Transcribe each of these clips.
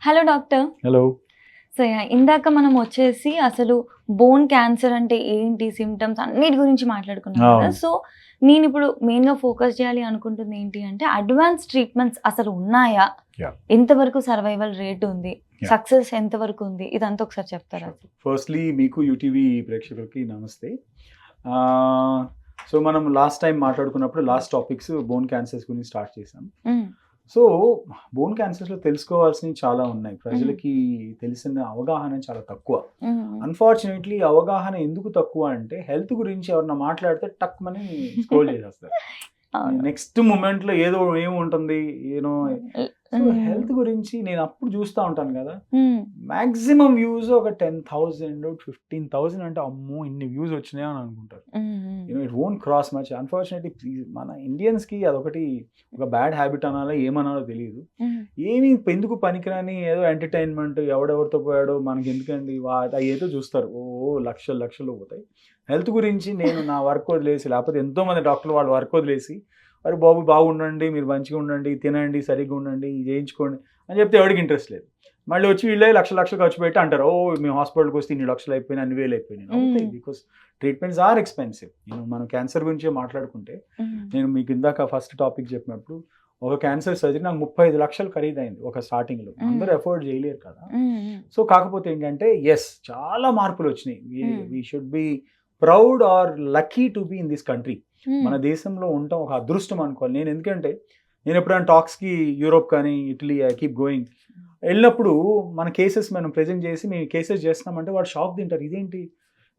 Hello doctor. Hello. So ఇందాక మనం వచ్చేసి అసలు బోన్ క్యాన్సర్ అంటే ఏంటి, సిమ్టమ్స్ అన్నిటి గురించి మాట్లాడుకున్నాం కదా. అవును. సో నేను ఇప్పుడు మెయిన్గా ఫోకస్ చేయాలి అనుకుంటుంది ఏంటి అంటే అడ్వాన్స్ ట్రీట్మెంట్స్ అసలు ఉన్నాయా, Yeah. ఎంతవరకు సర్వైవల్ రేట్ ఉంది, Yeah. సక్సెస్ ఎంతవరకు ఉంది, ఇదంతా ఒకసారి చెప్తారా? ఫస్ట్లీ మీకు యూటీవీ ప్రేక్షకులకి నమస్తే. సో మనం లాస్ట్ టైం మాట్లాడుకున్నప్పుడు లాస్ట్ టాపిక్స్ బోన్ క్యాన్సర్స్ గురించి స్టార్ట్ చేసాం. సో బోన్ క్యాన్సర్స్లో తెలుసుకోవాల్సినవి చాలా ఉన్నాయి. ప్రజలకి తెలిసిన అవగాహన చాలా తక్కువ. అన్ఫార్చునేట్లీ అవగాహన ఎందుకు తక్కువ అంటే హెల్త్ గురించి ఎవరన్నా మాట్లాడితే టక్ మని స్క్రోల్ చేసేస్తారు. నెక్స్ట్ మూమెంట్లో ఏదో ఏముంటుంది యూనో. సో హెల్త్ గురించి నేను అప్పుడు చూస్తూ ఉంటాను కదా, మాక్సిమం వ్యూస్ ఒక 10,000 15,000 అంటే అమ్మో ఇన్ని వ్యూస్ వచ్చినాయి అని అనుకుంటారు. It won't cross much. Unfortunately మన ఇండియన్స్కి అదొకటి ఒక బ్యాడ్ హ్యాబిట్ అనాలో ఏమనాలో తెలియదు. ఏమి ఎందుకు పనికిరాని ఏదో ఎంటర్టైన్మెంట్, ఎవడెవరితో పోయాడో మనకి ఎందుకండి ఏదో చూస్తారు. లక్షలు పోతాయి. హెల్త్ గురించి నేను నా వర్క్ వదిలేసి, లేకపోతే ఎంతోమంది డాక్టర్లు వాళ్ళు వర్క్ వదిలేసి అరే బాబు బాగుండండి, మీరు మంచిగా ఉండండి, తినండి, సరిగ్గా ఉండండి, చేయించుకోండి అని చెప్తే ఎవరికి ఇంట్రెస్ట్ లేదు. మళ్ళీ వచ్చి వీళ్ళే లక్షలు ఖర్చు పెట్టి అంటారు, మేము హాస్పిటల్కి వస్తే ఇన్ని లక్షలు అయిపోయినాయి, అన్ని వేలు అయిపోయినాయి. Because treatments are expensive. మనం క్యాన్సర్ గురించే మాట్లాడుకుంటే, నేను మీకు ఇందాక ఫస్ట్ టాపిక్ చెప్పినప్పుడు ఒక క్యాన్సర్ సర్జరీ నాకు 35 లక్షలు ఖరీదైంది ఒక స్టార్టింగ్లో. అందరూ ఎఫోర్డ్ చేయలేరు కదా. సో కాకపోతే ఏంటంటే ఎస్ చాలా మార్పులు వచ్చినాయి. We should be proud or lucky to be in this country. మన దేశంలో ఉండటం ఒక అదృష్టం అనుకోవాలి. ఎందుకంటే నేను ఎప్పుడైనా టాక్స్కి యూరోప్ కానీ ఇటలీ ఐ కీప్ గోయింగ్ వెళ్ళినప్పుడు మన కేసెస్ మనం ప్రెజెంట్ చేసి మేము కేసెస్ చేస్తున్నామంటే వాడు షాక్ తింటారు. ఇదేంటి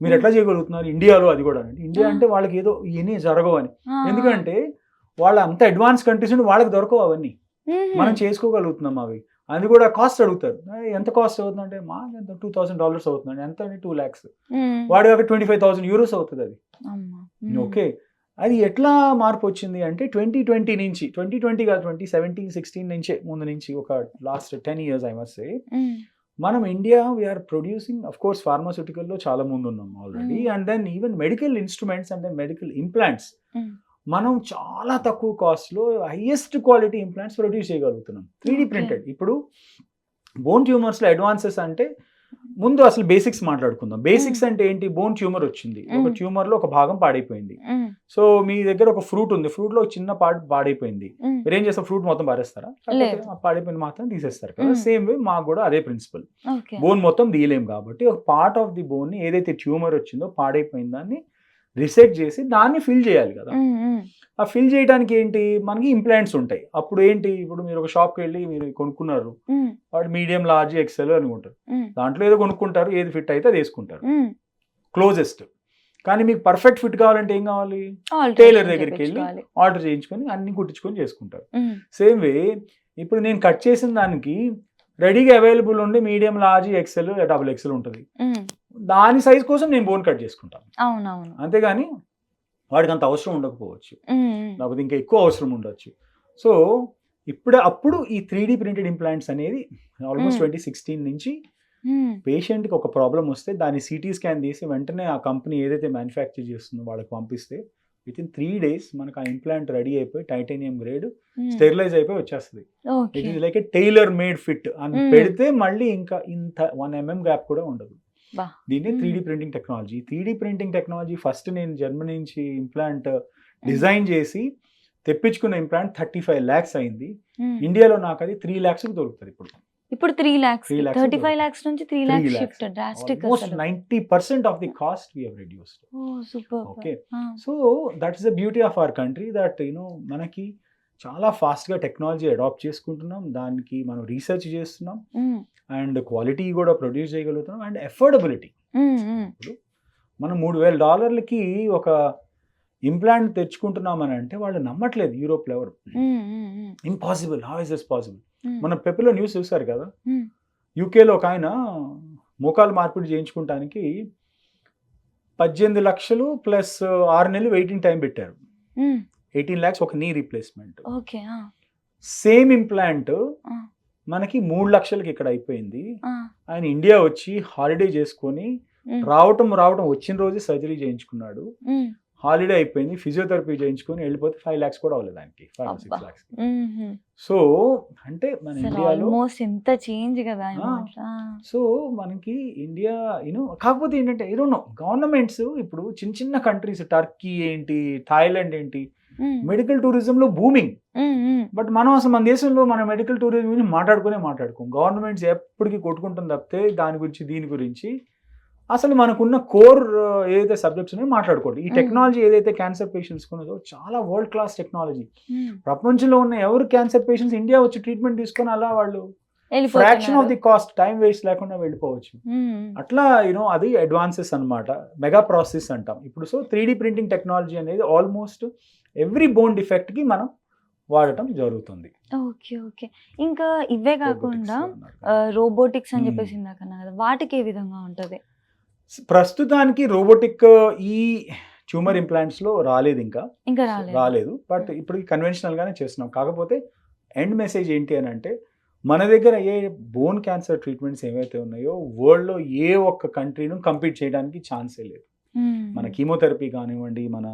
మీరు ఎట్లా చేయగలుగుతున్నారు ఇండియాలో, అది కూడా అంటే ఇండియా అంటే వాళ్ళకి ఏదో ఇవన్నీ జరగవు అని. ఎందుకంటే వాళ్ళ అంత అడ్వాన్స్ కంట్రీస్ ఉండి వాళ్ళకి దొరకవు అవన్నీ, మనం చేసుకోగలుగుతున్నాం అవి. అది కూడా కాస్ట్ అడుగుతారు. ఎంత కాస్ట్ అవుతుందంటే మాకు ఎంత $2,000 అవుతుందండి. ఎంత అంటే 2 lakhs. వాడి అక్కడ 25,000 euros అవుతుంది అది. ఓకే, అది ఎట్లా మార్పు వచ్చింది అంటే 2020 నుంచి, 2020 కాదు 2017-16 నుంచే ముందు నుంచి ఒక last 10 years I must say, మనం India we're producing of course ఫార్మాస్యూటికల్లో చాలా ముందు ఉన్నాం already. And then even medical instruments and then medical implants మనం చాలా తక్కువ కాస్ట్లో హైయెస్ట్ క్వాలిటీ ఇంప్లాంట్స్ ప్రొడ్యూస్ చేయగలుగుతున్నాం 3D ప్రింటెడ్. ఇప్పుడు బోన్ ట్యూమర్స్లో అడ్వాన్సెస్ అంటే ముందు అసలు బేసిక్స్ మాట్లాడుకుందాం. బేసిక్స్ అంటే ఏంటి? బోన్ ట్యూమర్ వచ్చింది, ఒక ట్యూమర్లో ఒక భాగం పాడైపోయింది. సో మీ దగ్గర ఒక ఫ్రూట్ ఉంది, ఫ్రూట్లో ఒక చిన్న పార్ట్ పాడైపోయింది. మీరు ఏం చేస్తారు? ఫ్రూట్ మొత్తం పారేస్తారా? పాడైపోయింది మాత్రం తీసేస్తారు కదా. సేమ్ వే మాకు కూడా అదే ప్రిన్సిపల్. బోన్ మొత్తం తీయలేం కాబట్టి ఒక పార్ట్ ఆఫ్ ది బోన్ ఏదైతే ట్యూమర్ వచ్చిందో పాడైపోయిన దాన్ని రిసెక్ట్ చేసి దాన్ని ఫిల్ చేయాలి కదా. ఆ ఫిల్ చేయడానికి ఏంటి? మనకి ఇంప్లాంట్స్ ఉంటాయి. అప్పుడు ఏంటి? ఇప్పుడు మీరు ఒక షాప్కి వెళ్ళి మీరు కొనుక్కున్నారు, వాడు మీడియం, లార్జ్, ఎక్సెల్ అనుకుంటారు. దాంట్లో ఏదో కొనుక్కుంటారు, ఏది ఫిట్ అయితే అది వేసుకుంటారు క్లోజెస్ట్. కానీ మీకు పర్ఫెక్ట్ ఫిట్ కావాలంటే ఏం కావాలి? టైలర్ దగ్గరికి వెళ్ళి ఆర్డర్ చేయించుకొని అన్ని కుట్టించుకొని చేసుకుంటారు. సేమ్ వే ఇప్పుడు నేను కట్ చేసిన దానికి రెడీగా అవైలబుల్ ఉండి మీడియం, లార్జ్, ఎక్సెల్, XXL ఉంటుంది. దాని సైజ్ కోసం నేను బోన్ కట్ చేసుకుంటాను. అంతేగాని వాడికి అంత అవసరం ఉండకపోవచ్చు, లేకపోతే ఇంకా ఎక్కువ అవసరం ఉండొచ్చు. సో అప్పుడు ఈ 3D ప్రింటెడ్ ఇంప్లాంట్స్ అనేది ఆల్మోస్ట్ 2016 నుంచి పేషెంట్కి ఒక ప్రాబ్లం వస్తే దాన్ని CT స్కాన్ తీసి వెంటనే ఆ కంపెనీ ఏదైతే మ్యానుఫ్యాక్చర్ చేస్తుందో వాళ్ళకి పంపిస్తే విత్ ఇన్ 3 days మనకు ఆ ఇంప్లాంట్ రెడీ అయిపోయి టైటానియం గ్రేడ్ స్టెరిలైజ్ అయిపోయి వచ్చేస్తుంది. It is like a tailor made fit అని పెడితే మళ్ళీ ఇంకా ఇంత 1 mm గ్యాప్ కూడా ఉండదు. దీన్ని 3D printing technology. 3D printing technology first నేను జర్మనీ నుంచి ఇంప్లాంట్ డిజైన్ చేసి తెప్పించుకున్న ఇంప్లాంట్ 35 lakhs అయింది. ఇండియాలో నాకు అది 3 lakhs దొరుకుతుంది ఇప్పుడు 3 lakhs 35 lakhs నుంచి 3 lakhs shift drastic. Almost 90% of the cost we have reduced. Super. Okay, so that is the beauty of our country that మనకి చాలా ఫాస్ట్గా టెక్నాలజీ అడాప్ట్ చేసుకుంటున్నాం, దానికి మనం రీసెర్చ్ చేస్తున్నాం, అండ్ క్వాలిటీ కూడా ప్రొడ్యూస్ చేయగలుగుతున్నాం, అండ్ అఫోర్డబిలిటీ. ఇప్పుడు మనం $3,000 ఒక ఇంప్లాంట్ తెచ్చుకుంటున్నామని అంటే వాళ్ళు నమ్మట్లేదు యూరోప్లో ఎవరు. Impossible, how is this possible? మన పెప్పులో న్యూస్ చూసారు కదా, యూకేలో ఒక ఆయన మోకాలు మార్పిడి చేయించుకోవటానికి 18 లక్షలు ప్లస్ 6 నెలలు వెయిటింగ్ టైం పెట్టారు. 18 lakhs ఒక నీ రీప్లేస్మెంట్. సేమ్ ఇంప్లాంట్ మనకి 3 లక్షలకి ఇక్కడ అయిపోయింది. ఆయన ఇండియా వచ్చి హాలిడే చేసుకొని రావటం వచ్చిన రోజు సర్జరీ చేయించుకున్నాడు. హాలిడే అయిపోయింది, ఫిజియోథెరపీ చేయించుకొని వెళ్ళిపోతే 5 lakhs కూడా అవ్వలేదు దానికి, 5 or 6 అబ్బా. lakhs. మ్మ్. సో అంటే మన అసలు ఇండియాలో ఆల్మోస్ట్ ఎంత చేంజ్ కదా amount. సో మనకి ఇండియా కాకపోతే ఏంటంటే గవర్నమెంట్స్ ఇప్పుడు చిన్న చిన్న కంట్రీస్, టర్కీ ఏంటి, థాయిలాండ్ ఏంటి, మెడికల్ టూరిజంలో బూమింగ్. బట్ మనం అసలు మన దేశంలో మన మెడికల్ టూరిజం గురించి మాట్లాడుకోం. గవర్నమెంట్స్ ఎప్పటికీ కొట్టుకుంటుంది తప్పితే దాని గురించి దీని గురించి అసలు మనకున్న కోర్ ఏదైతే సబ్జెక్ట్స్ ఉన్నాయో మాట్లాడుకోండి. ఈ టెక్నాలజీ ఏదైతే క్యాన్సర్ పేషెంట్స్ ఉన్నదో చాలా వరల్డ్ క్లాస్ టెక్నాలజీ. ప్రపంచంలో ఉన్న ఎవరు క్యాన్సర్ పేషెంట్స్ ఇండియా వచ్చి ట్రీట్మెంట్ తీసుకొని అలా వాళ్ళు fraction of the cost, time waste లేకుండా వెళ్ళిపోవచ్చు. అట్లా అది అడ్వాన్సెస్ అన్నమాట, మెగా ప్రాసెస్ అంటాం ఇప్పుడు. సో 3D ప్రింటింగ్ టెక్నాలజీ అనేది ఆల్మోస్ట్ ఎవ్రీ బోన్ డిఫెక్ట్ కి మనం వాడటం జరుగుతుంది. Okay okay. ఇంకా ఇవే కాకుండా రోబోటిక్స్ అని చెప్పేసి ఇందాకన్నా కదా, వాటికి ఏ విధంగా ఉంటది? ప్రస్తుతానికి రోబోటిక్ ఈ ట్యూమర్ ఇంప్లాంట్స్ లో రాలేదు, ఇంకా రాలేదు. బట్ ఇప్పుడు కన్వెన్షనల్ గానే చేస్తున్నాం. కాకపోతే ఎండ్ మెసేజ్ ఏంటి అని అంటే, మన దగ్గర ఏ బోన్ క్యాన్సర్ ట్రీట్మెంట్స్ ఏవైతే ఉన్నాయో వరల్డ్ లో ఏ ఒక్క కంట్రీను కంపీట్ చేయడానికి ఛాన్సే లేదు. మన కీమోథెరపీ కానివ్వండి, మన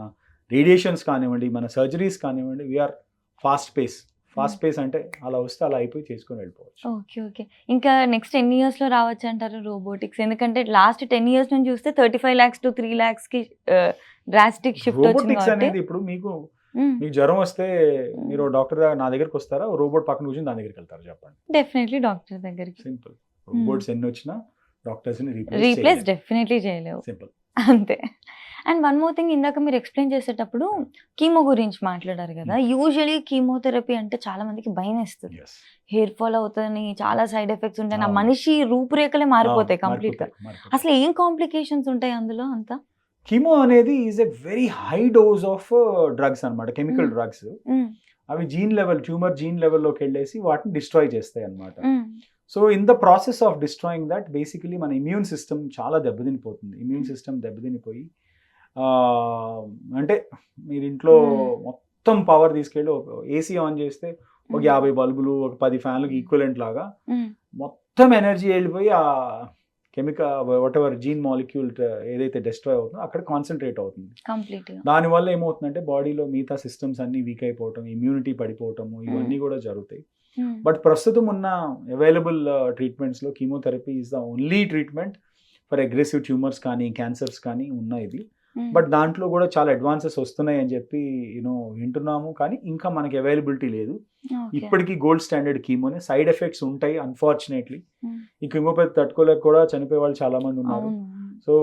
రేడియేషన్స్ కానివ్వండి, మన సర్జరీస్ కానివ్వండి, వీఆర్ ఫాస్ట్ పేస్ అంటే అలా వస్తే అలా అయిపోయి చేసుకొని వెళ్ళిపోవచ్చు. Okay okay. ఇంకా నెక్స్ట్ 10 years లో రావచ్చు అంటారు రోబోటిక్స్? ఎందుకంటే లాస్ట్ 10 years నుంచి చూస్తే 35 lakhs to 3 lakhs కి డ్రాస్టిక్ షిఫ్ట్ వచ్చింది. రోబోటిక్స్ అనేది ఇప్పుడు మీకు జ్వరం వస్తే మీరు డాక్టర్ నా దగ్గరికి వస్తారా, రోబోట్ పక్కన కూర్చొని దాని దగ్గరికి వెళ్తారు చెప్పండి? డెఫినెట్లీ డాక్టర్ దగ్గరికి. సింపుల్. రోబోట్స్ ఎన్ని వచ్చినా డాక్టర్స్ ని రీప్లేస్ డెఫినెట్లీ చేయలేవు. సింపుల్ అంతే. అండ్ వన్ మోర్ థింగ్, ఇందాక మీరు ఎక్స్ప్లెయిన్ చేసేటప్పుడు కీమో గురించి మాట్లాడారు కదా. యూజువలీ కీమోథెరపీ అంటే చాలా మందికి భయం వేస్తుంది, హెయిర్ ఫాల్ అవుతుంది, చాలా సైడ్ ఎఫెక్ట్స్ ఉంటాయి, నా మనిషి రూపురేఖలే మారిపోతాయి కంప్లీట్ గా. అసలు ఏం కాంప్లికేషన్స్ ఉంటాయి అందులో అంతా? కీమో అనేది is a very high dose of drugs అన్నమాట, కెమికల్ డ్రగ్స్. అవి ట్యూమర్ జీన్ లెవెల్లోకి వెళ్ళేసి వాటిని డిస్ట్రాయ్ చేస్తాయి అన్నమాట. So in the process of destroying that basically మన ఇమ్యూన్ సిస్టమ్ చాలా దెబ్బతినిపోతుంది. ఇమ్యూన్ సిస్టమ్ దెబ్బతినిపోయి అంటే మీరు ఇంట్లో మొత్తం పవర్ తీసుకెళ్ళి ఏసీ ఆన్ చేస్తే ఒక 50 బల్బులు, ఒక 10 ఫ్యాన్లకు ఈక్వలెంట్ లాగా మొత్తం ఎనర్జీ వెళ్ళిపోయి ఆ chemical whatever gene molecule ఏదైతే డిస్ట్రాయ్ అవుతుందో అక్కడ కాన్సన్ట్రేట్ అవుతుంది. దానివల్ల ఏమవుతుందంటే బాడీలో మిగతా సిస్టమ్స్ అన్ని వీక్ అయిపోవటం, ఇమ్యూనిటీ పడిపోవటము, ఇవన్నీ కూడా జరుగుతాయి. బట్ ప్రస్తుతం ఉన్న అవైలబుల్ ట్రీట్మెంట్స్లో chemotherapy is the only treatment for aggressive tumours కానీ క్యాన్సర్స్ కానీ ఉన్నాయి. బట్ దాంట్లో కూడా చాలా అడ్వాన్సెస్ వస్తున్నాయి అని చెప్పి వింటున్నాము, కానీ ఇంకా మనకి అవైలబిలిటీ లేదు. ఇప్పటికీ గోల్డ్ స్టాండర్డ్ కీమోనే. సైడ్ ఎఫెక్ట్స్ ఉంటాయి అన్ఫార్చునేట్లీ. ఈ కీమోపతి తట్టుకోలేక కూడా చనిపోయే వాళ్ళు చాలా మంది ఉన్నారు. సో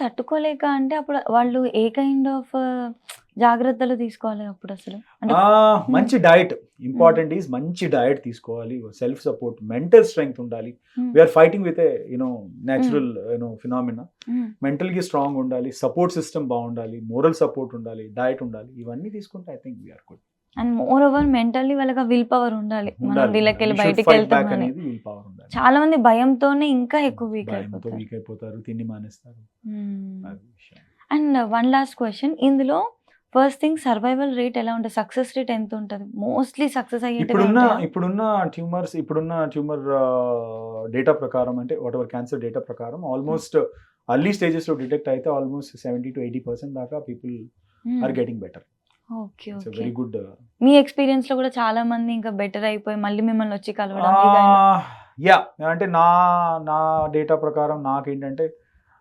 తట్టుకోలేక అంటే అప్పుడు వాళ్ళు ఏ కైండ్ ఆఫ్ జాగ్రత్తలు తీసుకోవాలి అప్పుడు? అసలు మంచి డైట్ ఇంపార్టెంట్ ఈజ్, మంచి డైట్ తీసుకోవాలి, సెల్ఫ్ సపోర్ట్, మెంటల్ స్ట్రెంగ్త్ ఉండాలి. We're fighting with natural phenomena. Mental గా స్ట్రాంగ్ ఉండాలి, సపోర్ట్ సిస్టమ్ బాగుండాలి, మోరల్ సపోర్ట్ ఉండాలి, డైట్ ఉండాలి. ఇవన్నీ తీసుకుంటే I think we're good. And moreover mentally వాళ్ళకి విల్ పవర్ ఉండాలి. మనం వీళ్ళకి బయటకి వెళ్తాం, చాలా మంది భయంతోనే ఇంకా ఎక్కువ వీక్ అయిపోతారు, తిండి మానేస్తారు. అండ్ వన్ లాస్ట్ క్వశ్చన్, ఇందులో ఫస్ట్ థింగ్ సర్వైవల్ రేట్ ఎలా ఉంటుంది, సక్సెస్ రేట్ ఎంత ఉంటుంది? మోస్ట్లీ సక్సెస్ అయ్యే ఇప్పుడున్న ట్యూమర్ డేటా ప్రకారం, అంటే వాట్ ఎవర్ క్యాన్సర్ డేటా ప్రకారం ఆల్మోస్ట్ అర్లీ స్టేజెస్ లో డిటెక్ట్ అయితే ఆల్మోస్ట్ 70 to 80% దాకా people are getting better. Okay okay. Very good. మీ ఎక్స్పీరియన్స్ లో కూడా చాలా మంది ఇంకా బెటర్ అయిపోయి మళ్ళీ మిమ్మల్ని వచ్చి కలవడం? అంటే నా డేటా ప్రకారం నాకేంటంటే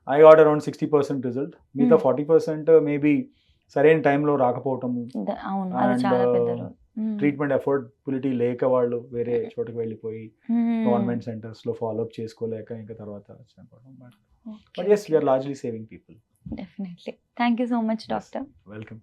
ఐ గాట్ అరౌండ్ 60% రిజల్ట్. మిగతా 40% మేబీ సరైన టైంలో రాకపోవటము, ట్రీట్మెంట్ అఫోర్డబిలిటీ లేక వాళ్ళు వేరే చోటుకి వెళ్ళిపోయి గవర్నమెంట్ సెంటర్స్ లో ఫాలో అప్ చేసుకోలేక ఇంకా తర్వాత చనిపోవడం. But yes, we are largely saving people. Definitely. Thank you so much, doctor. Welcome.